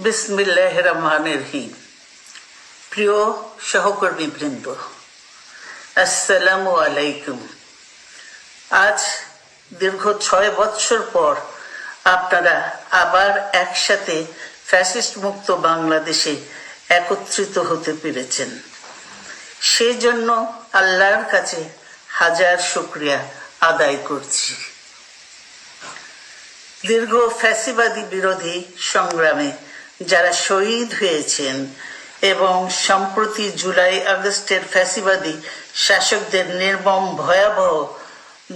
বিসমিল্লাহির রহমানির রহিম। প্রিয় সহকর্মীবৃন্দ, আসসালামু আলাইকুম। আজ দীর্ঘ 6 বৎসর পর আপনারা আবার একসাথে ফ্যাসিস্ট মুক্ত বাংলাদেশে একত্রিত হতে পেরেছেন। সেজন্য আল্লাহর কাছে হাজার শুকরিয়া আদায় করছি। দীর্ঘ ফ্যাসিবাদী বিরোধী সংগ্রামে যারা শহীদ হয়েছেন এবং সম্প্রতি জুলাই আগস্টের ফ্যাসিবাদী শাসকদের নির্মম ভয়াবহ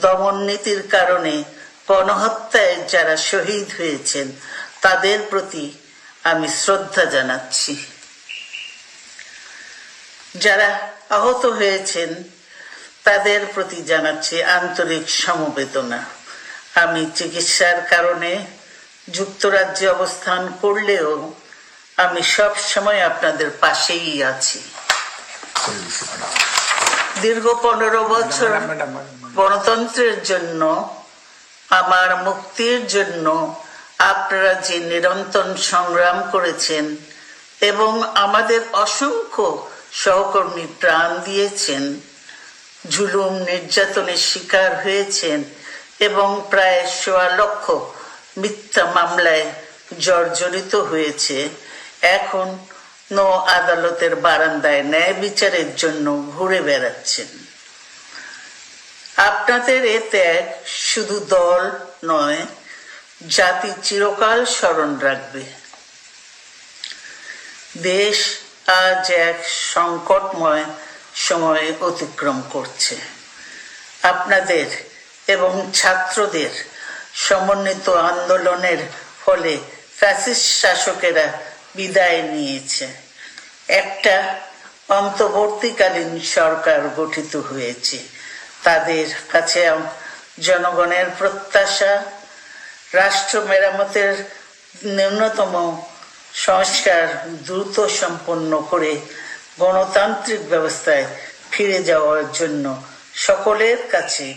দমন নীতির কারণে গণহত্যায় যারা শহীদ হয়েছেন তাদের প্রতি আমি শ্রদ্ধা জানাচ্ছি। যারা আহত হয়েছেন তাদের প্রতি জানাচ্ছি আন্তরিক সমবেদনা। আমি চিকিৎসার কারণে যুক্তরাজ্যে অবস্থান করলেও আমি সব সময় আপনাদের পাশেই আছি। দীর্ঘ 15 বছর গণতন্ত্রের জন্য, আমার মুক্তির জন্য আপনারা যে নিরন্তর সংগ্রাম করেছেন এবং আমাদের অসংখ্য সহকর্মী প্রাণ দিয়েছেন, জুলুম নির্যাতনের শিকার হয়েছেন এবং প্রায় 1.25 লক্ষ মিথ্যা মামলায় জর্জরিত হয়েছে, এখন আদালতের বারান্দায় ন্যায় বিচারের জন্য ঘুরে বেড়াচ্ছেন। আপনাদের এ ত্যাগ শুধু দল নয়, জাতি চিরকাল স্মরণ রাখবে। দেশ আজ এক সংকটময় সময় অতিক্রম করছে। আপনাদের এবং ছাত্রদের সমন্বিত আন্দোলনের ফলে ফ্যাসিস্ট শাসকেরা বিদায় নিয়েছে। একটা অন্তর্বর্তীকালীন সরকার গঠিত হয়েছে। তাদের কাছে জনগণের প্রত্যাশা, রাষ্ট্র মেরামতের ন্যূনতম সংস্কার দ্রুত সম্পন্ন করে গণতান্ত্রিক ব্যবস্থায় ফিরে যাওয়ার জন্য সকলের কাছে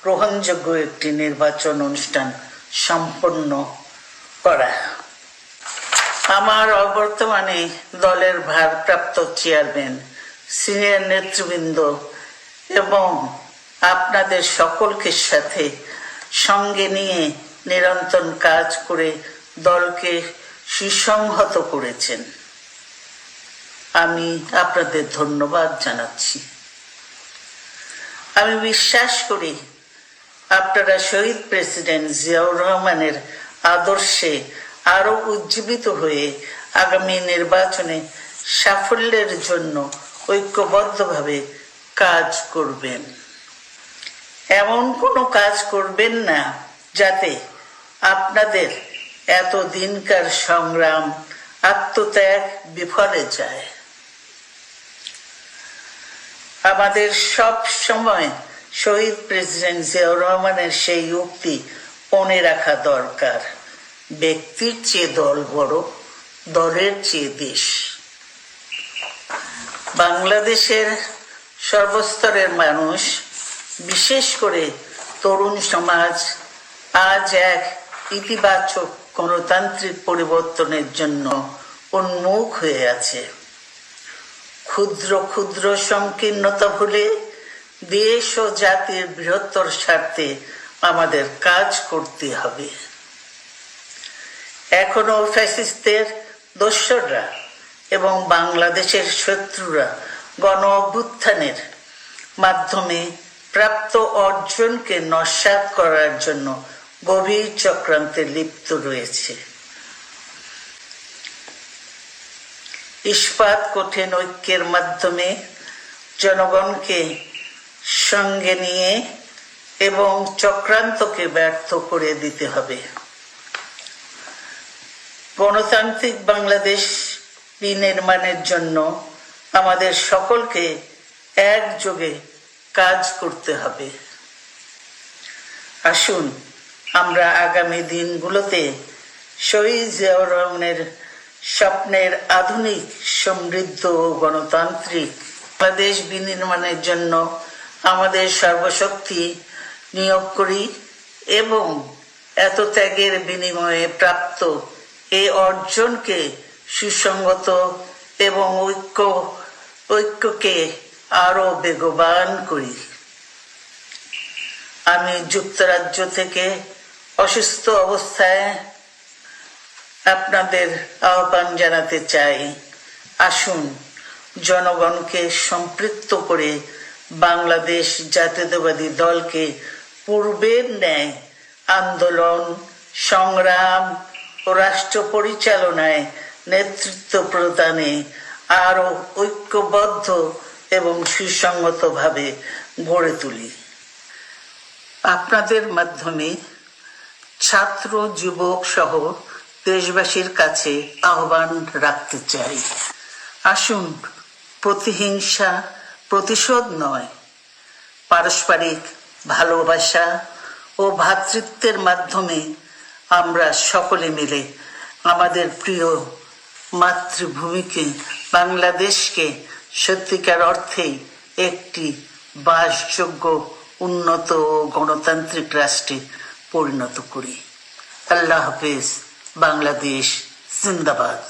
গ্রহণযোগ্য একটি নির্বাচন অনুষ্ঠান সম্পন্ন করা। আমার বর্তমানে দলের ভারপ্রাপ্ত চেয়ারম্যান, সিনিয়র নেতৃবৃন্দ এবং আপনাদের সকলকে সাথে সঙ্গে নিয়ে নিরন্তর কাজ করে দলকে সুসংহত করেছেন। আমি আপনাদের ধন্যবাদ জানাচ্ছি। আমি বিশ্বাস করি আপনারা শহীদ প্রেসিডেন্ট জিয়াউর রহমানের আদর্শে আরো উজ্জীবিত হয়ে আগামী নির্বাচনে সাফল্যের জন্য ঐক্যবদ্ধভাবে কাজ করবেন। এমন কোনো কাজ করবেন না যাতে আপনাদের এতদিনকার সংগ্রাম, আত্মত্যাগ বিফলে যায়। আমাদের সব সময় শহীদ প্রেসিডেন্ট জিয়াউর রহমানের সেই উক্তি মনে রাখা দরকার, ব্যক্তির চেয়ে দল বড়, দলের চেয়ে দেশ। বাংলাদেশের সর্বস্তরের মানুষ, বিশেষ করে তরুণ সমাজ আজ এক ইতিবাচক গণতান্ত্রিক পরিবর্তনের জন্য উন্মুখ হয়ে আছে। ক্ষুদ্র ক্ষুদ্র সংকীর্ণতা ভুলে দেশ ও জাতির বৃহত্তর স্বার্থে আমাদের কাজ করতে হবে। এখনো ফ্যাসিস্টদের দোসররা এবং বাংলাদেশের শত্রুরা গণ অভ্যুত্থানের মাধ্যমে প্রাপ্ত অর্জনকে নস্যাৎ করার জন্য গভীর চক্রান্তে লিপ্ত রয়েছে। ইস্পাত কঠিন ঐক্যের মাধ্যমে জনগণকে সঙ্গে নিয়ে এবং চক্রান্তকে ব্যর্থ করে দিতে হবে। গণতান্ত্রিক বাংলাদেশ বিনির্মাণের জন্য আমাদের সকলকে একযোগে কাজ করতে হবে। আসুন আমরা আগামী দিনগুলোতে শহীদ জিয়াউর রহমানের স্বপ্নের আধুনিক, সমৃদ্ধ ও গণতান্ত্রিক বাংলাদেশ বিনির্মাণের জন্য আমাদের সর্বশক্তি নিয়োগ করি এবং এত ত্যাগের বিনিময়ে প্রাপ্ত এই অর্জনকে সুসংগত এবং ঐক্যকে আরো বেগবান করি। আমি যুক্তরাজ্য থেকে অসুস্থ অবস্থায় আপনাদের আহ্বান জানাতে চাই, আসুন জনগণকে সম্পৃক্ত করে বাংলাদেশ জাতীয়তাবাদী দলকে পূর্বের ন্যায় আন্দোলন, সংগ্রাম ও রাষ্ট্র পরিচালনায় নেতৃত্ব প্রদানে আরো ঐক্যবদ্ধ এবং সুসংগতভাবে গড়ে তুলি। আপনাদের মাধ্যমে ছাত্র, যুবক সহ দেশবাসীর কাছে আহ্বান রাখতে চাই, আসুন প্রতিহিংসা, প্রতিশোধ নয়, পারস্পরিক ভালোবাসা ও ভ্রাতৃত্বের মাধ্যমে আমরা সকলে মিলে আমাদের প্রিয় মাতৃভূমিকে, বাংলাদেশকে সত্যিকার অর্থেই একটি বাসযোগ্য, উন্নত ও গণতান্ত্রিক রাষ্ট্রে পরিণত করি। আল্লাহ হাফেজ। বাংলাদেশ জিন্দাবাদ।